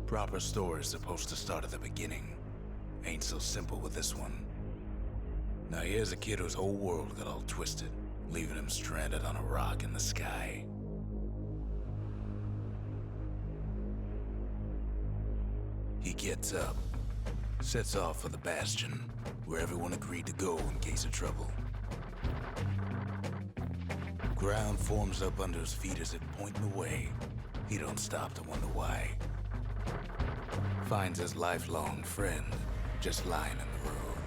Proper story's supposed to start at the beginning. Ain't so simple with this one. Now here's a kid whose whole world got all twisted, leaving him stranded on a rock in the sky. He gets up, sets off for the Bastion, where everyone agreed to go in case of trouble. Ground forms up under his feet as it pointing away. He don't stop to wonder why. Finds his lifelong friend just lying in the road.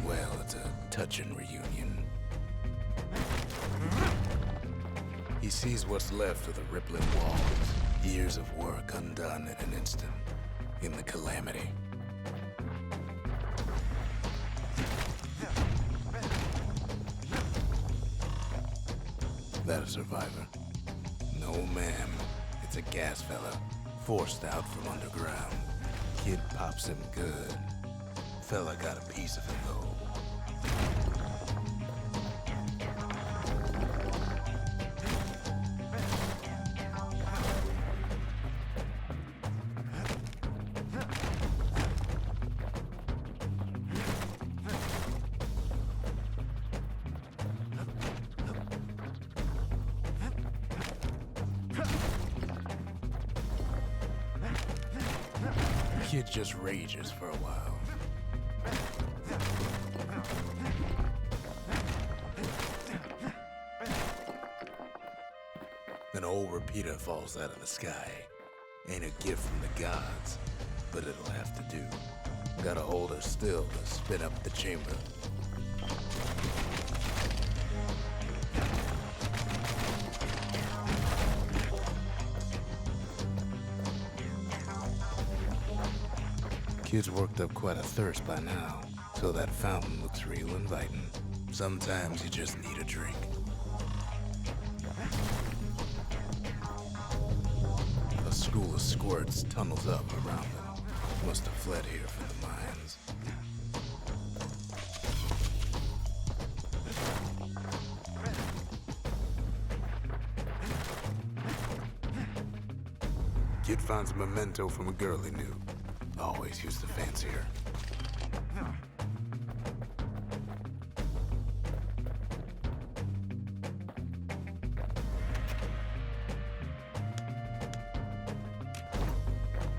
Well, it's a touching reunion. He sees what's left of the rippling walls, years of work undone in an instant, in the calamity. That a survivor? No, ma'am. It's a gas fella, forced out from underground. Kid pops him good. Fella got a piece of him, though. Kid just rages for a while. An old repeater falls out of the sky. Ain't a gift from the gods, but it'll have to do. Gotta hold her still to spin up the chamber. Kid's worked up quite a thirst by now, so that fountain looks real inviting. Sometimes you just need a drink. A school of squirts tunnels up around them. Must have fled here from the mines. Kid finds a memento from a girl he knew. Always used to fancy her.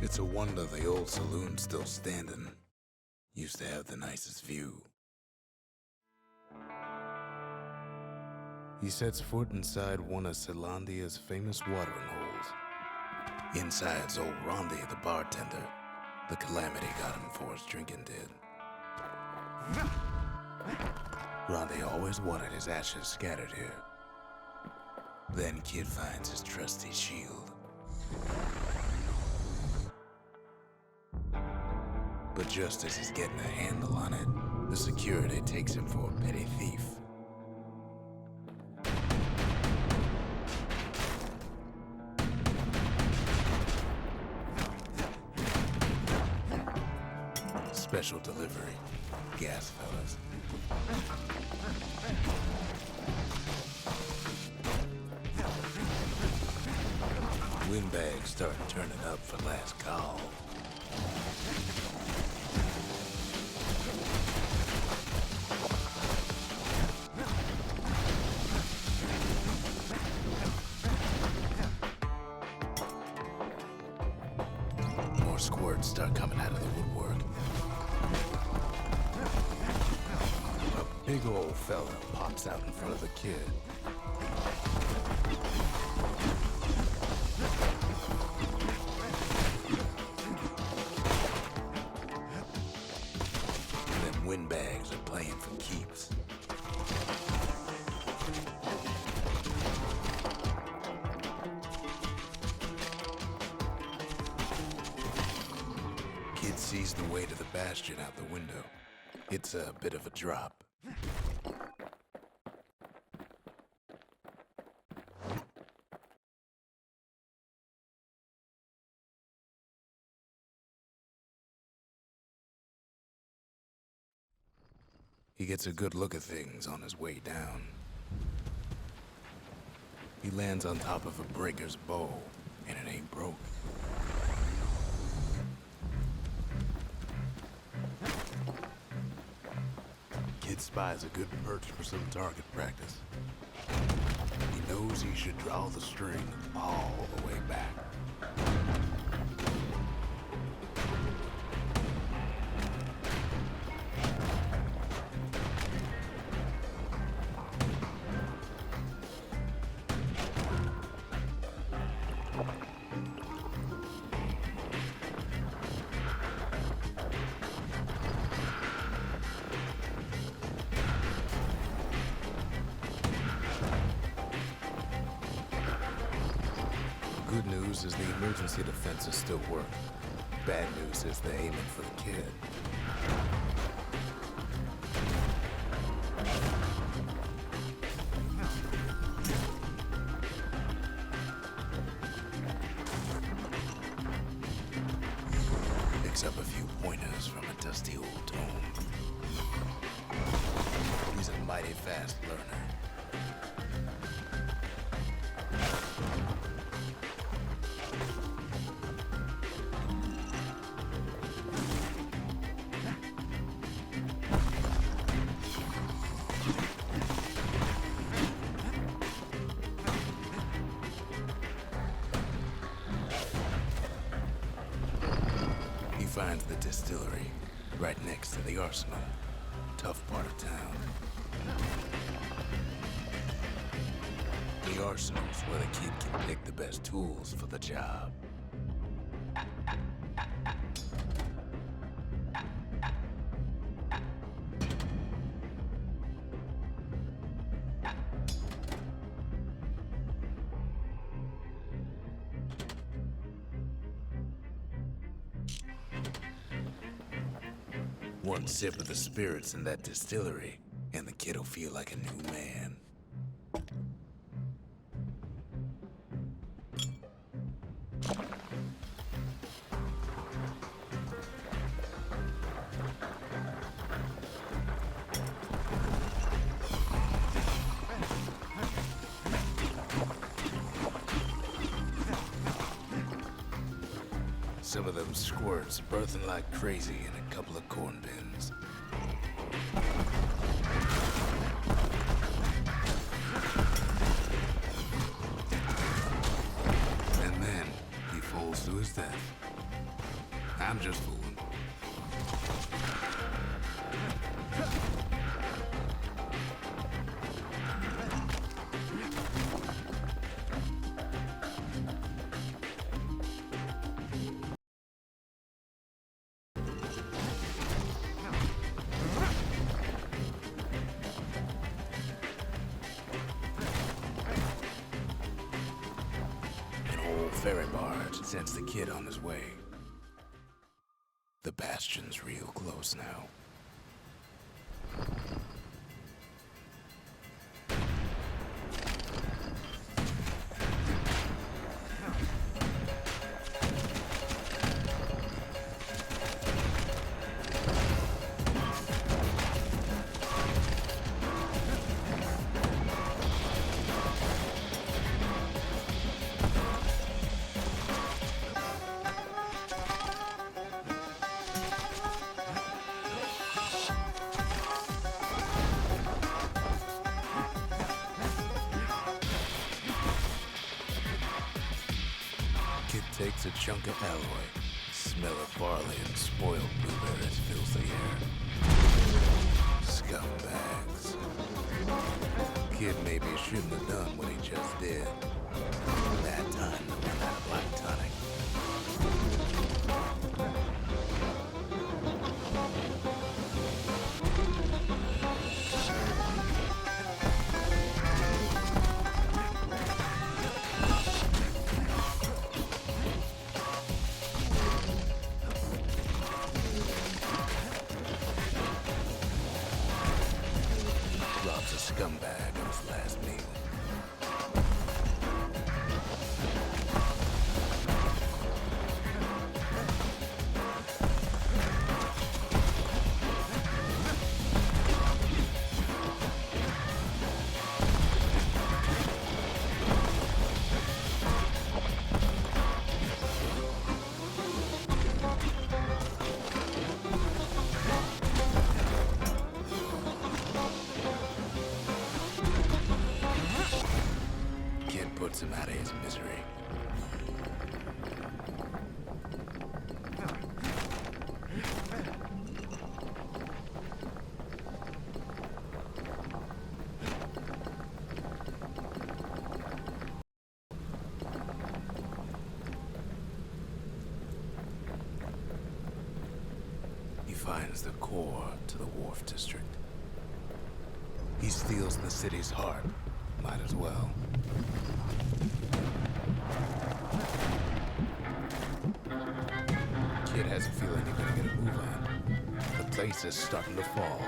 It's a wonder the old saloon's still standing. Used to have the nicest view. He sets foot inside one of Zealandia's famous watering holes. Inside's old Rondi, the bartender. The calamity got him before his drinking did. Rondi always wanted his ashes scattered here. Then Kid finds his trusty shield. But just as he's getting a handle on it, the security takes him for a petty thief. Special delivery, gas fellas. Windbags start turning up for last call. More squirts start coming out of the woodwork. A big old fella pops out in front of the kid. Them windbags are playing for keeps. Kid sees the way to the Bastion out the window. It's a bit of a drop. He gets a good look at things on his way down. He lands on top of a breaker's bow, and it ain't broke. Kid spies a good perch for some target practice. He knows he should draw the string all the way back. Good news is the emergency defenses still work. Bad news is they're aiming for the kid. Picks up a few pointers from a dusty old tome. He's a mighty fast learner. He finds the distillery right next to the arsenal. Tough part of town. The arsenal's where the kid can pick the best tools for the job. One sip of the spirits in that distillery, and the kid'll feel like a new man. Some of them squirts birthing like crazy in a couple of corn bins. And then he falls to his death. I'm just fooling. Ferry barge sends the kid on his way. The Bastion's real close now. Kid takes a chunk of alloy. Smell of barley and spoiled blueberries fills the air. Scumbags. Kid maybe shouldn't have done what he just did. Bad time to run out of black tonic. Robs a scumbag of his last meal. finds the core to the Wharf District. He steals the city's heart. Might as well. Kid has a feeling he better get a move on. The place is starting to fall.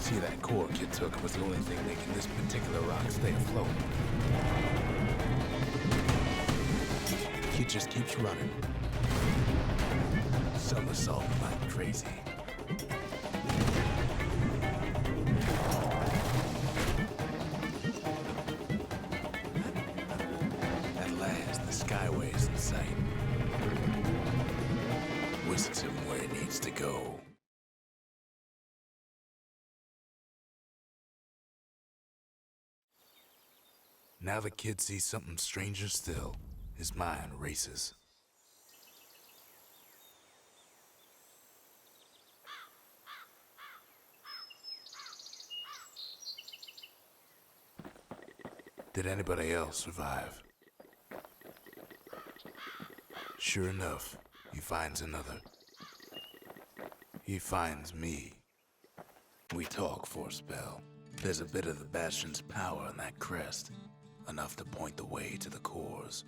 See, that core Kid took was the only thing making this particular rock stay afloat. Kid just keeps running. Somersault like crazy. At last, the skyway's in sight. Whisks him where he needs to go. Now the kid sees something stranger still. His mind races. Did anybody else survive? Sure enough, he finds another. He finds me. We talk for a spell. There's a bit of the Bastion's power in that crest, enough to point the way to the cores.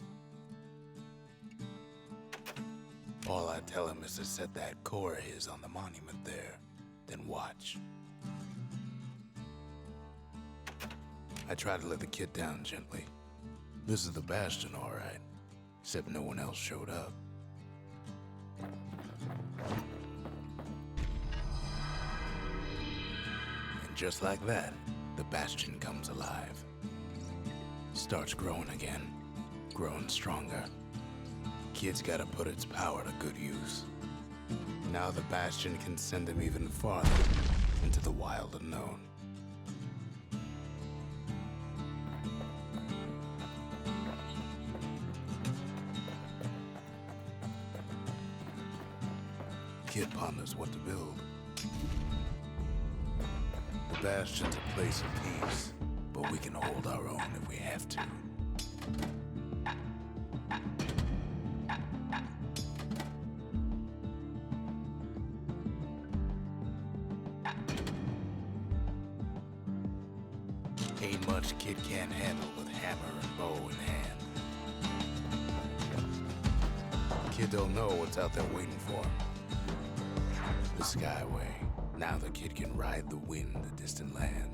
All I tell him is to set that core of his on the monument there, then watch. I try to let the kid down gently. This is the Bastion, all right, except no one else showed up. And just like that, the Bastion comes alive. Starts growing again, growing stronger. Kid's gotta put its power to good use. Now the Bastion can send him even farther into the wild unknown. Kid ponders what to build. The Bastion's a place of peace, but we can hold our own if we have to. Ain't much Kid can't handle with hammer and bow in hand. Kid don't know what's out there waiting for him. The Skyway. Now the kid can ride the wind to distant lands.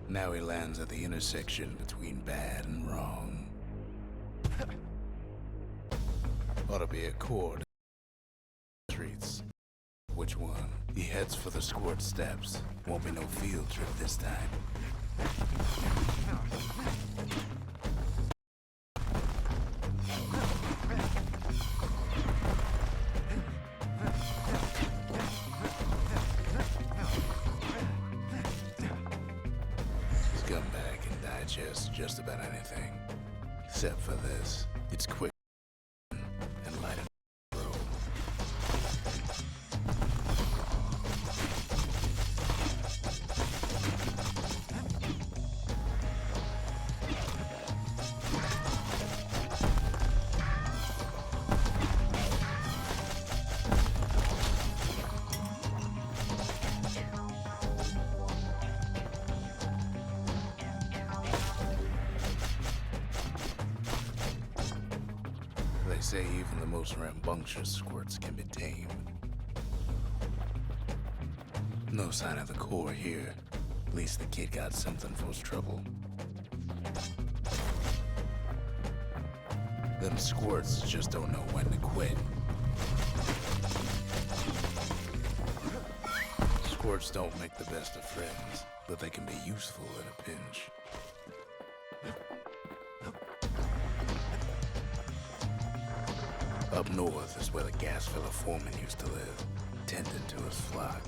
Now he lands at the intersection between bad and wrong. Ought to be a chord. Streets. Which one? He heads for the squirt steps. Won't be no field trip this time. Scumbag can digest just about anything. Except for this. It's quick and light. They say even the most rambunctious squirts can be tamed. No sign of the core here. At least the kid got something for his trouble. Them squirts just don't know when to quit. Squirts don't make the best of friends, but they can be useful in a pinch. Up north is where the gas fella foreman used to live, tending to his flock.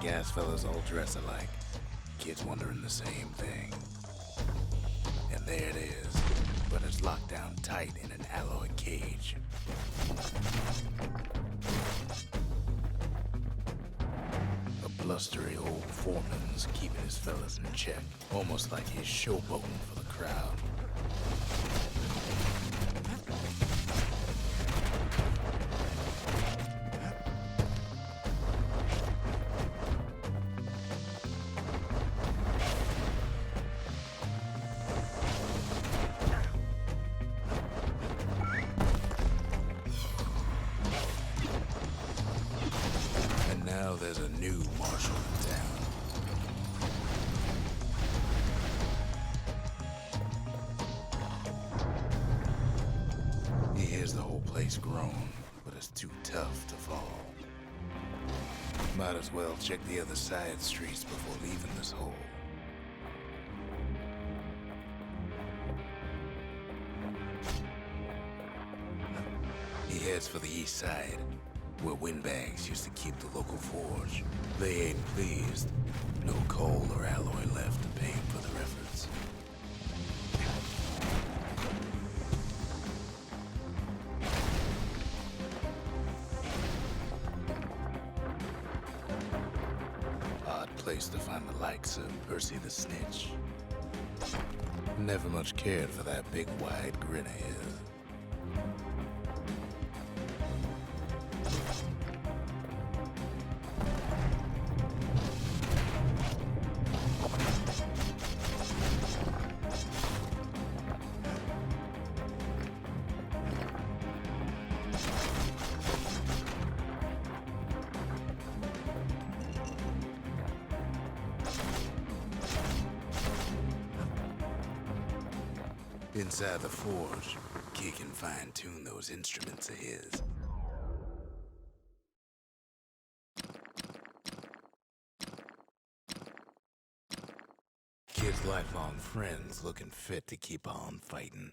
kick-ass fellas all dress alike. Kids wondering the same thing. And there it is, but it's locked down tight in an alloy cage. A blustery old foreman's keeping his fellas in check, almost like he's showboating for the crowd. Now there's a new marshal in town. He hears the whole place groan, but it's too tough to fall. Might as well check the other side streets before leaving this hole. He heads for the east side, where windbags used to keep the local forge. They ain't pleased. No coal or alloy left to pay for their efforts. Odd place to find the likes of Percy the Snitch. Never much cared for that big wide grin of his. Inside the forge, Kid can fine-tune those instruments of his. Kid's lifelong friends looking fit to keep on fighting.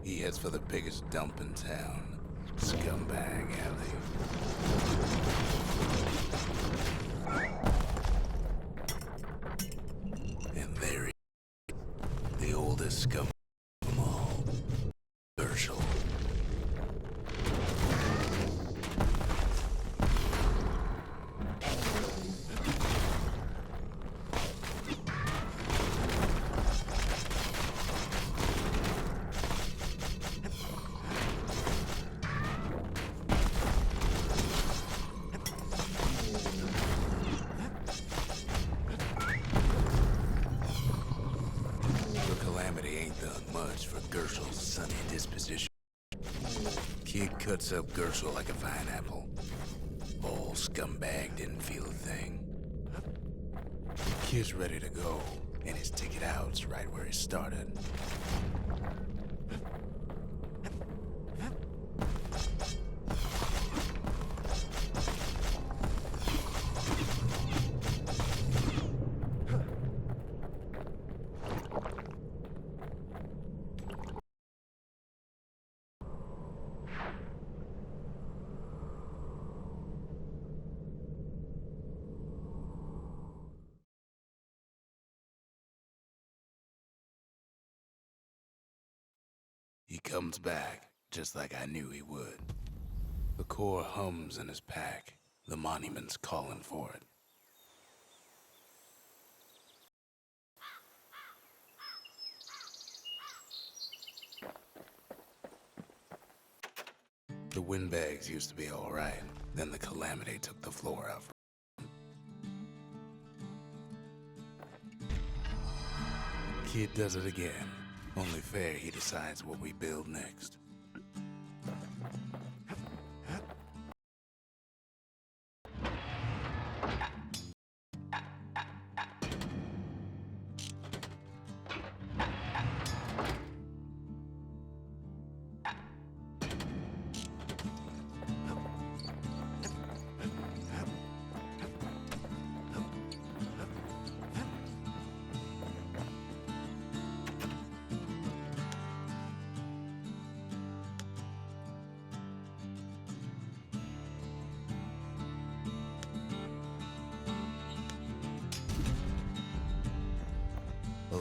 He heads for the biggest dump in town, Scumbag Alley. And there he is, the oldest scum of them all, Herschel. Much for Gershell's sunny disposition. Kid cuts up Gershell like a pineapple. Old Scumbag didn't feel a thing. Kid's ready to go, and his ticket out's right where he started. He comes back, just like I knew he would. The core hums in his pack. The monument's calling for it. The windbags used to be all right. Then the calamity took the floor out. Kid does it again. Only fair he decides what we build next.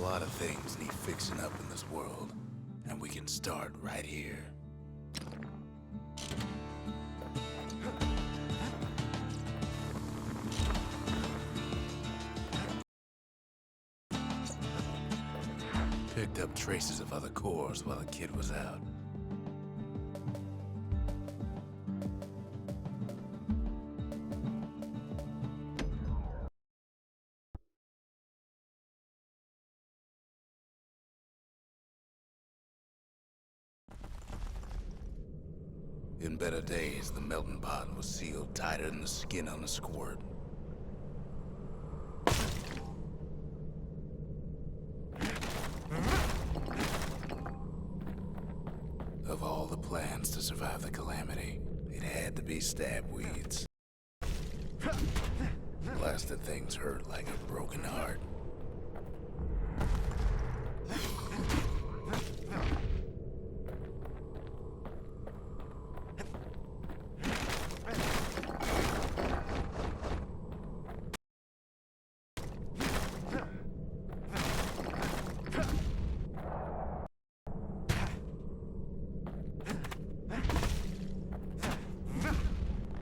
lot of things need fixing up in this world, and we can start right here. Picked up traces of other cores while the kid was out. In better days, the melting pot was sealed tighter than the skin on a squirt. Of all the plans to survive the calamity, it had to be stab weeds. Blasted things hurt like a broken heart.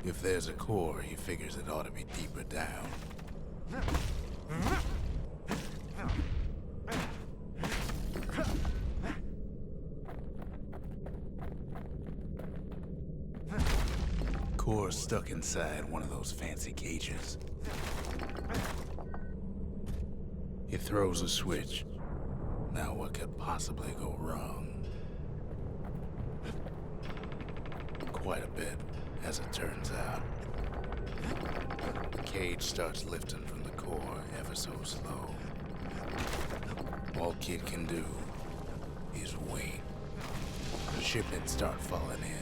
If there's a core, he figures it ought to be deeper down. Core's stuck inside one of those fancy cages. He throws a switch. Now what could possibly go wrong? Quite a bit. As it turns out, the cage starts lifting from the core ever so slow. All Kid can do is wait. The shipments start falling in.